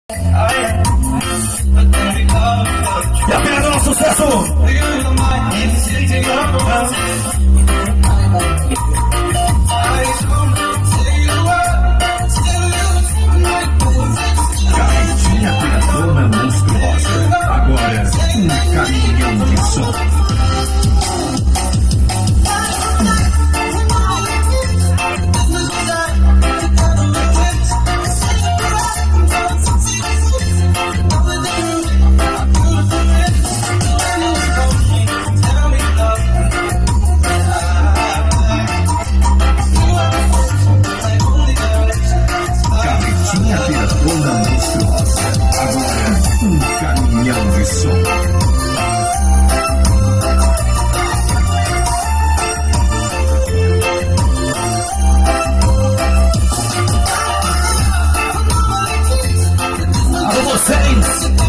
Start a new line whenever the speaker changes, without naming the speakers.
E a Piradona, sucesso!
Carretinha Piradona monstruosa. Agora, um caminhão de som. Carretinha Piradona monstruosa. Agora, um caminhão de som.
Alô, vocês!